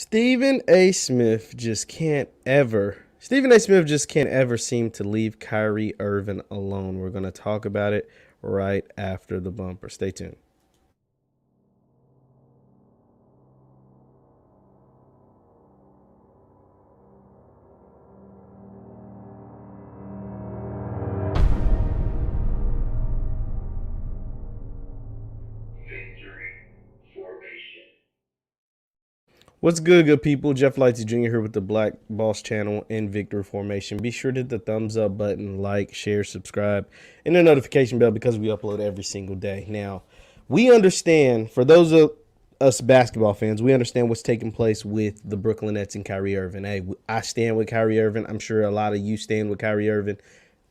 Stephen A. Smith just can't ever seem to leave Kyrie Irving alone. We're going to talk about it right after the bumper. Stay tuned. What's good people? Jeff Lightsy Jr. here with the Black Boss channel and Victory Formation. Be sure to hit the thumbs up button, like, share, subscribe, and the notification bell because we upload every single day. Now, we understand, for those of us basketball fans, we understand what's taking place with the Brooklyn Nets and Kyrie Irving. Hey, I stand with Kyrie Irving. I'm sure a lot of you stand with Kyrie Irving.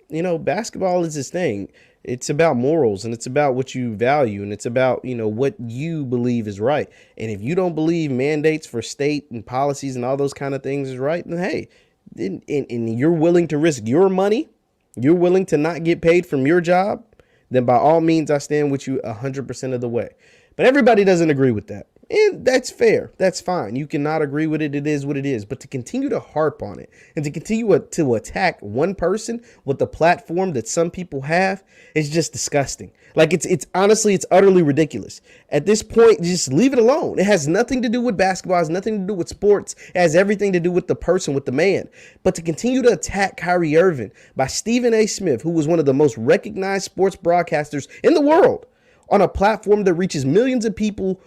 You know, basketball is this thing. It's about morals and it's about what you value and it's about, what you believe is right. And if you don't believe mandates for state and policies and all those kind of things is right, then hey, and you're willing to risk your money, you're willing to not get paid from your job, then by all means, I stand with you 100% of the way. But everybody doesn't agree with that. And that's fair. That's fine. You cannot agree with it. It is what it is. But to continue to harp on it and to continue to attack one person with the platform that some people have is just disgusting. Like it's honestly, it's utterly ridiculous. At this point, just leave it alone. It has nothing to do with basketball. It has nothing to do with sports. It has everything to do with the person, with the man. But to continue to attack Kyrie Irving by Stephen A. Smith, who was one of the most recognized sports broadcasters in the world, on a platform that reaches millions of people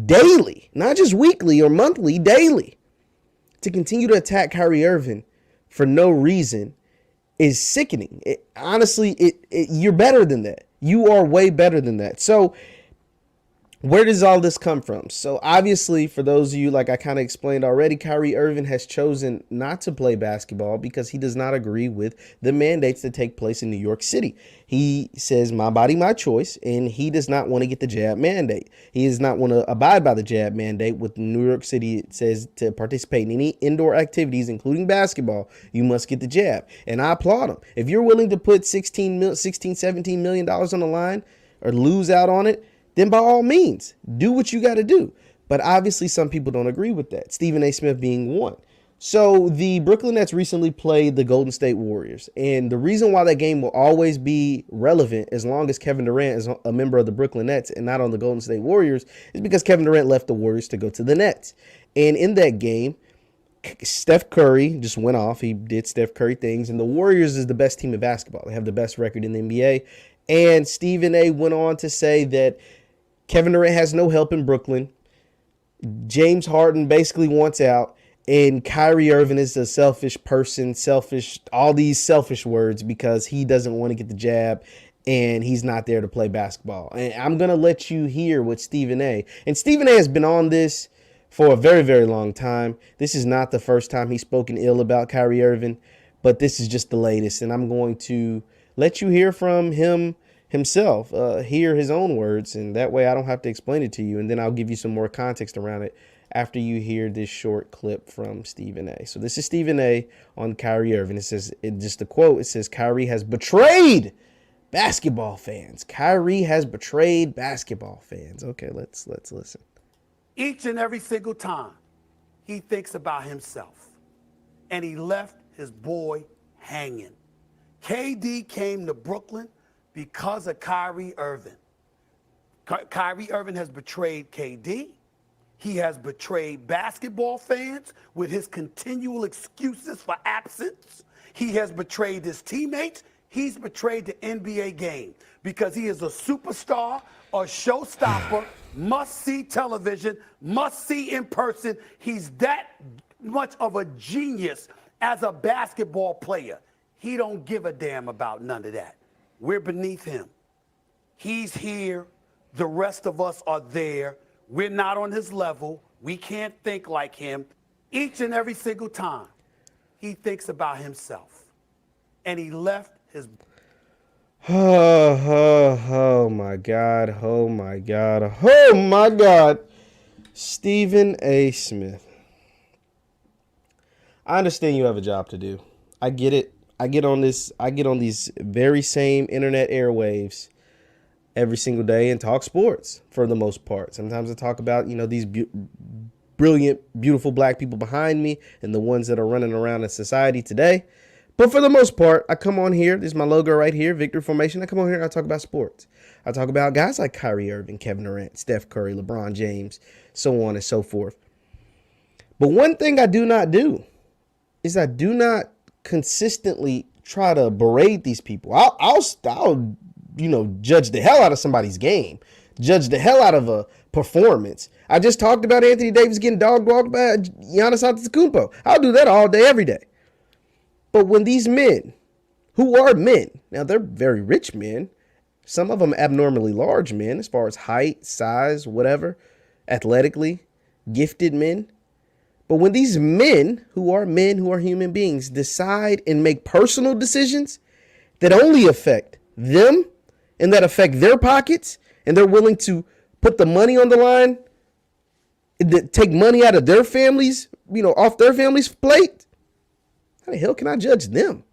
daily, not just weekly or monthly, daily. To continue to attack Kyrie Irving for no reason is sickening. Honestly, you're better than that. You are way better than that. So where does all this come from? So obviously, for those of you, like I kind of explained already, Kyrie Irving has chosen not to play basketball because he does not agree with the mandates that take place in New York City. He says, my body, my choice, and he does not want to get the jab mandate. He does not want to abide by the jab mandate. With New York City, it says to participate in any indoor activities, including basketball, you must get the jab. And I applaud him. If you're willing to put $17 million on the line or lose out on it, then by all means, do what you got to do. But obviously, some people don't agree with that, Stephen A. Smith being one. So the Brooklyn Nets recently played the Golden State Warriors. And the reason why that game will always be relevant as long as Kevin Durant is a member of the Brooklyn Nets and not on the Golden State Warriors is because Kevin Durant left the Warriors to go to the Nets. And in that game, Steph Curry just went off. He did Steph Curry things. And the Warriors is the best team in basketball. They have the best record in the NBA. And Stephen A. went on to say that Kevin Durant has no help in Brooklyn. James Harden basically wants out. And Kyrie Irving is a selfish person, all these selfish words because he doesn't want to get the jab and he's not there to play basketball. And I'm going to let you hear what Stephen A. And Stephen A. has been on this for a very, very long time. This is not the first time he's spoken ill about Kyrie Irving, but this is just the latest. And I'm going to let you hear from himself, hear his own words, and that way I don't have to explain it to you, and then I'll give you some more context around it after you hear this short clip from Stephen A. So this is Stephen A. on Kyrie Irving. It says, just a quote, it says, Kyrie has betrayed basketball fans. Kyrie has betrayed basketball fans. Okay, let's listen. Each and every single time he thinks about himself, and he left his boy hanging. KD came to Brooklyn because of Kyrie Irving. Kyrie Irving has betrayed KD. He has betrayed basketball fans with his continual excuses for absence. He has betrayed his teammates. He's betrayed the NBA game because he is a superstar, a showstopper, must-see television, must-see in person. He's that much of a genius as a basketball player. He don't give a damn about none of that. We're beneath him. He's here. The rest of us are there. We're not on his level. We can't think like him. Each and every single time he thinks about himself. And he left his... Oh my God. Oh my God. Oh my God. Stephen A. Smith. I understand you have a job to do. I get it. I get on these very same internet airwaves every single day and talk sports for the most part. Sometimes I talk about, these brilliant, beautiful black people behind me and the ones that are running around in society today. But for the most part, I come on here. This is my logo right here, Victory Formation. I come on here and I talk about sports. I talk about guys like Kyrie Irving, Kevin Durant, Steph Curry, LeBron James, so on and so forth. But one thing I do not do is I do not consistently try to berate these people. I'll judge the hell out of somebody's game, judge the hell out of a performance. I just talked about Anthony Davis getting dog-walked by Giannis Antetokounmpo. I'll do that all day, every day. But when these men, who are men, now they're very rich men, some of them abnormally large men as far as height, size, whatever, athletically, gifted men. But when these men who are human beings, decide and make personal decisions that only affect them and that affect their pockets, and they're willing to put the money on the line, take money out of their families, off their family's plate, how the hell can I judge them?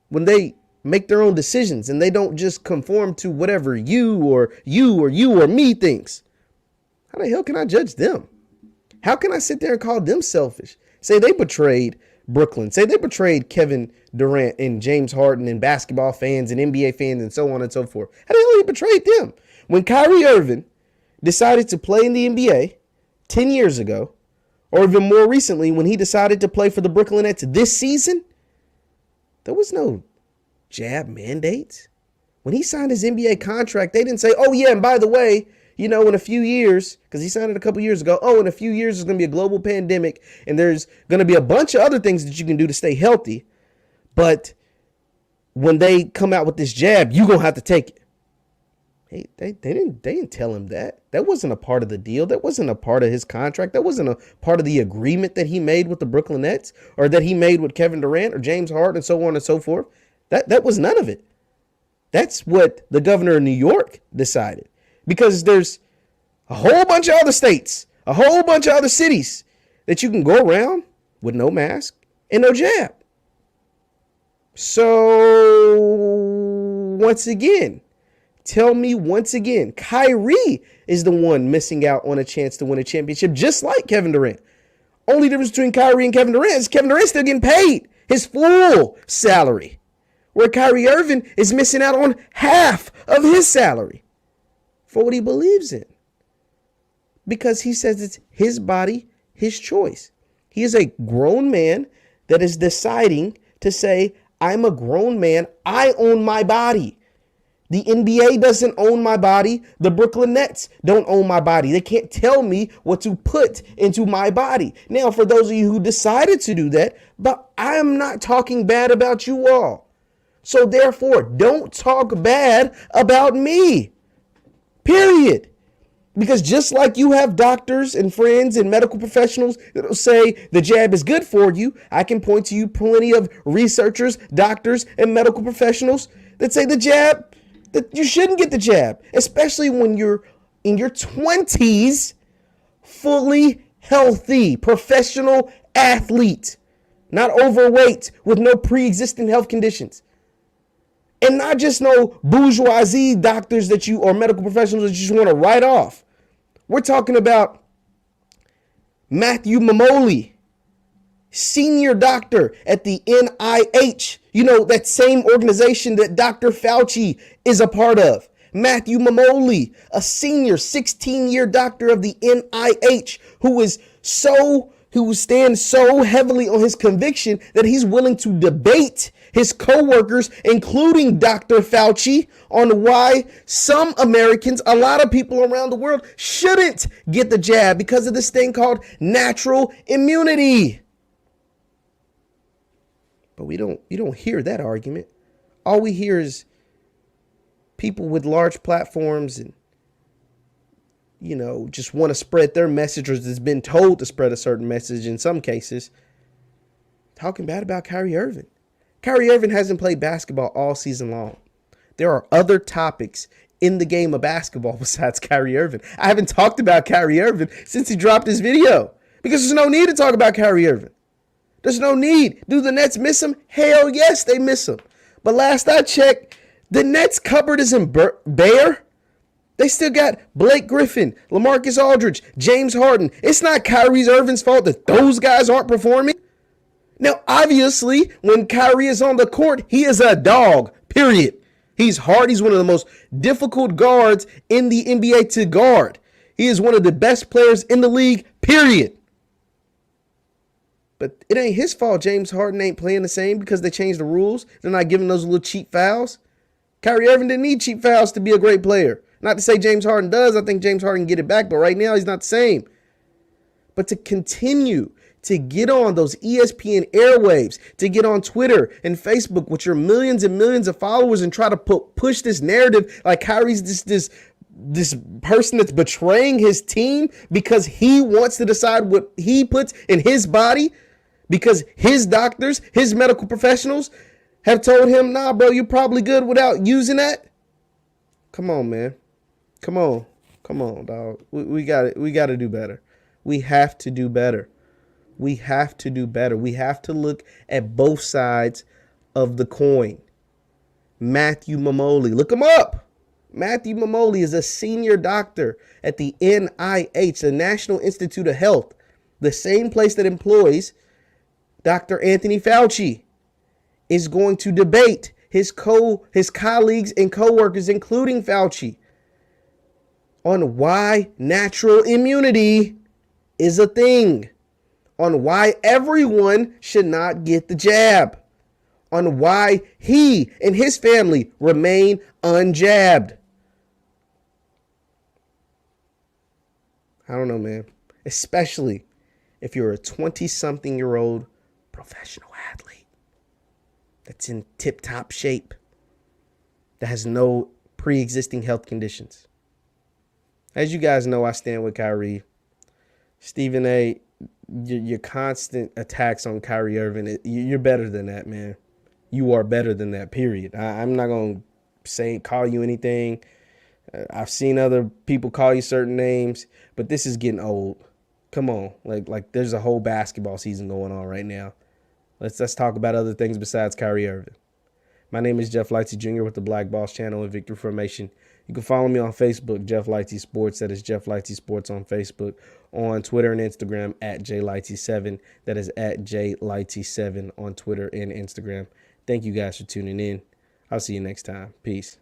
When they make their own decisions and they don't just conform to whatever you or me thinks, how the hell can I judge them? How can I sit there and call them selfish? Say they betrayed Brooklyn. Say they betrayed Kevin Durant and James Harden and basketball fans and NBA fans and so on and so forth. How the hell he betrayed them? When Kyrie Irving decided to play in the NBA 10 years ago, or even more recently, when he decided to play for the Brooklyn Nets this season, there was no jab mandates. When he signed his NBA contract, they didn't say, oh, yeah, and by the way, in a few years, because he signed it a couple years ago, in a few years, there's going to be a global pandemic, and there's going to be a bunch of other things that you can do to stay healthy. But when they come out with this jab, you're going to have to take it. Hey, they didn't tell him that. That wasn't a part of the deal. That wasn't a part of his contract. That wasn't a part of the agreement that he made with the Brooklyn Nets or that he made with Kevin Durant or James Harden and so on and so forth. That was none of it. That's what the governor of New York decided, because there's a whole bunch of other states, a whole bunch of other cities that you can go around with no mask and no jab. So once again, tell me once again, Kyrie is the one missing out on a chance to win a championship, just like Kevin Durant. Only difference between Kyrie and Kevin Durant is Kevin Durant still getting paid his full salary, where Kyrie Irving is missing out on half of his salary for what he believes in, because he says it's his body, his choice. He is a grown man that is deciding to say, I'm a grown man. I own my body. The NBA doesn't own my body. The Brooklyn Nets don't own my body. They can't tell me what to put into my body. Now, for those of you who decided to do that, but I am not talking bad about you all. So therefore, don't talk bad about me. Period. Because just like you have doctors and friends and medical professionals that will say the jab is good for you, I can point to you plenty of researchers, doctors, and medical professionals that say the jab, that you shouldn't get the jab, especially when you're in your 20s, fully healthy, professional athlete, not overweight with no pre-existing health conditions. And not just no bourgeoisie doctors that you, or medical professionals that you just want to write off. We're talking about Matthew Mamoli, senior doctor at the NIH, that same organization that Dr. Fauci is a part of. Matthew Mamoli, a senior 16-year doctor of the NIH, who stands so heavily on his conviction that he's willing to debate his co-workers, including Dr. Fauci, on why some Americans, a lot of people around the world, shouldn't get the jab because of this thing called natural immunity. But you don't hear that argument. All we hear is people with large platforms and just want to spread their message, or has been told to spread a certain message in some cases, talking bad about Kyrie Irving. Kyrie Irving hasn't played basketball all season long. There are other topics in the game of basketball besides Kyrie Irving. I haven't talked about Kyrie Irving since he dropped his video, because there's no need to talk about Kyrie Irving. There's no need. Do the Nets miss him? Hell yes, they miss him. But last I checked, the Nets cupboard isn't bare. They still got Blake Griffin, LaMarcus Aldridge, James Harden. It's not Kyrie Irving's fault that those guys aren't performing. Now, obviously, when Kyrie is on the court, he is a dog, period. He's hard. He's one of the most difficult guards in the NBA to guard. He is one of the best players in the league, period. But it ain't his fault James Harden ain't playing the same because they changed the rules. They're not giving those little cheap fouls. Kyrie Irving didn't need cheap fouls to be a great player. Not to say James Harden does. I think James Harden can get it back, but right now he's not the same. But to continue to get on those ESPN airwaves, to get on Twitter and Facebook with your millions and millions of followers and try to push this narrative like Kyrie's this person that's betraying his team because he wants to decide what he puts in his body, because his doctors, his medical professionals have told him, nah, bro, you're probably good without using that. Come on, man. Come on, dog. We got it. We got to do better. We have to do better. We have to do better. We have to look at both sides of the coin. Matthew Mamoli, look him up. Matthew Mamoli is a senior doctor at the NIH, the National Institute of Health, the same place that employs Dr. Anthony Fauci, is going to debate his colleagues and coworkers, including Fauci, on why natural immunity is a thing, on why everyone should not get the jab, on why he and his family remain unjabbed. I don't know, man. Especially if you're a 20-something-year-old professional athlete that's in tip-top shape, that has no pre-existing health conditions. As you guys know, I stand with Kyrie. Stephen A., your constant attacks on Kyrie Irving, you're better than that, man. You are better than that, period. I'm not going to call you anything. I've seen other people call you certain names, but this is getting old. Come on. Like there's a whole basketball season going on right now. Let's talk about other things besides Kyrie Irving. My name is Jeff Lightsy Jr. with the Black Boss Channel and Victory Formation. You can follow me on Facebook, Jeff Lightsy Sports. That is Jeff Lightsy Sports on Facebook. On Twitter and Instagram, at JLightsy7. That is at JLightsy7 on Twitter and Instagram. Thank you guys for tuning in. I'll see you next time. Peace.